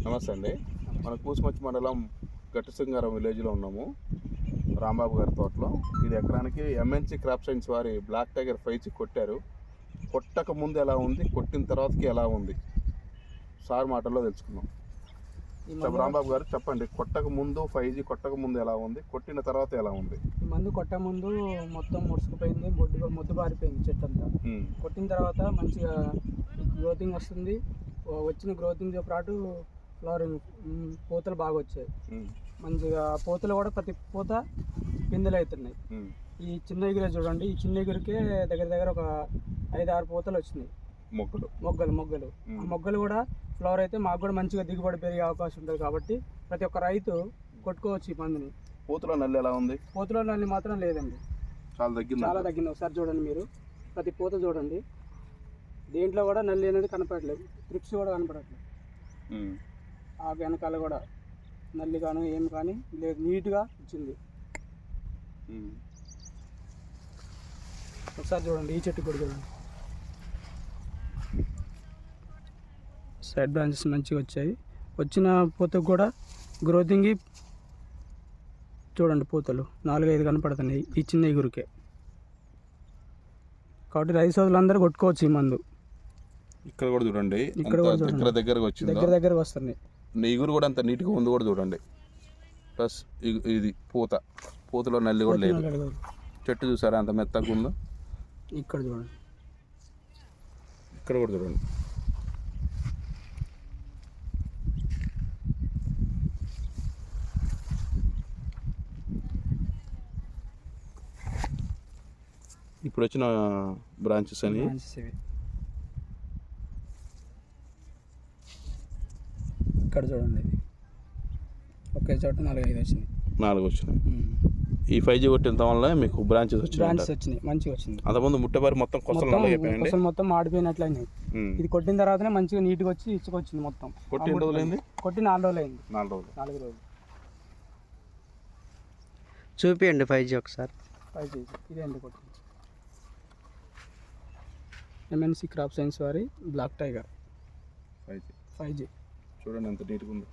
నమస్తే అండి. మన కూసుమచ్చి మండలం గట్టుసింగారం విలేజ్లో ఉన్నాము, రాంబాబు గారి తోటలో. ఇది ఎకరానికి ఎంఎన్సి క్రాప్ సైన్స్ వారి బ్లాక్ టైగర్ 5G కొట్టారు. కొట్టక ముందు ఎలా ఉంది, కొట్టిన తర్వాతకి ఎలా ఉంది, సార్ మాటల్లో తెలుసుకుందాం. రాంబాబు గారు చెప్పండి, కొట్టక ముందు 5G కొట్టక ముందు ఎలా ఉంది, కొట్టిన తర్వాత ఎలా ఉంది? ఈ మందు కొట్ట ముందు మొత్తం ముడుచుకుపోయింది, మొద్దు పారిపోయింది చెట్టు అంతా. కొట్టిన తర్వాత మంచిగా గ్రోతింగ్ వస్తుంది. వచ్చిన గ్రోతింగ్తో పాటు ఫ్లవరింగ్ పూతలు బాగా వచ్చాయి. మంచిగా పూతలు కూడా ప్రతి పూత పిందెలు అవుతున్నాయి. ఈ చిన్న ఎగురే చూడండి, ఈ చిన్న ఎగురికే దగ్గర దగ్గర ఒక 5-6 పూతలు వచ్చినాయి. మొగ్గలు ఆ మొగ్గలు కూడా ఫ్లవర్ అయితే మాకు కూడా మంచిగా దిగుబడి పెరిగే అవకాశం ఉంటుంది. కాబట్టి ప్రతి ఒక్క రైతు కొట్టుకోవచ్చు ఈ మందుని. పూతలో నల్లి ఎలా ఉంది? పూతలో నల్లి మాత్రం లేదండి, చాలా తగ్గింది. ఒకసారి చూడండి మీరు, ప్రతి పూత చూడండి, దేంట్లో కూడా నల్లి అనేది కనపడట్లేదు, ట్రిప్స్ కూడా కనపడట్లేదు. ఆ వెనకాల కూడా నల్లి కానీ ఏమి కానీ లేదు, నీట్గా వచ్చింది. ఒకసారి చూడండి, ఈ చెట్టు కూడా చూడండి, సైడ్ బ్రాంచెస్ మంచిగా వచ్చాయి. వచ్చిన పూతకు కూడా గ్రోతింగ్ చూడండి, పూతలు 4-5 కనపడుతున్నాయి ఈ చిన్న ఎగురికే. కాబట్టి రైతు సోదరులందరూ కొట్టుకోవచ్చు ఈ మందు. ఇక్కడ కూడా చూడండి, దగ్గరగా వచ్చింది, దగ్గరకు వస్తున్నాయి. ఎగురు కూడా అంత నీట్గా ఉంది కూడా చూడండి. ప్లస్ ఇది పూతలో నల్లి కూడా లేదు. చెట్టు చూసారా అంత మెత్తగా ఉందో? ఇక్కడ చూడండి, ఇక్కడ కూడా చూడండి. ఇప్పుడు వచ్చిన బ్రాంచెస్ అని ఇక్కడ చూడండి, ఇది ఒకే చోట 4-5 వచ్చినాయి. 4 వచ్చినాయి. ఈ 5G కొట్టిన వల్ల మీకు బ్రాంచెస్ వచ్చినాయి, మంచిగా వచ్చింది. అంతకుముందు ముట్టబారి మొత్తం కొసలు మొత్తం మాడిపోయినట్లయినాయి. ఇది కొట్టిన తర్వాతనే మంచిగా నీట్గా వచ్చి ఇచ్చుకొచ్చింది మొత్తం. కొట్టి 4 రోజులు అయింది? కొట్టి 4 రోజులు అయింది. 4 రోజులు. చూపియండి 5G ఒకసారి. 5G ఇదేంటి కొట్టింది, ఎంఎన్సి క్రాప్ సైన్స్ వారి బ్లాక్ టైగర్ 5G. చూడండి ఎంత నీట్గా ఉందో.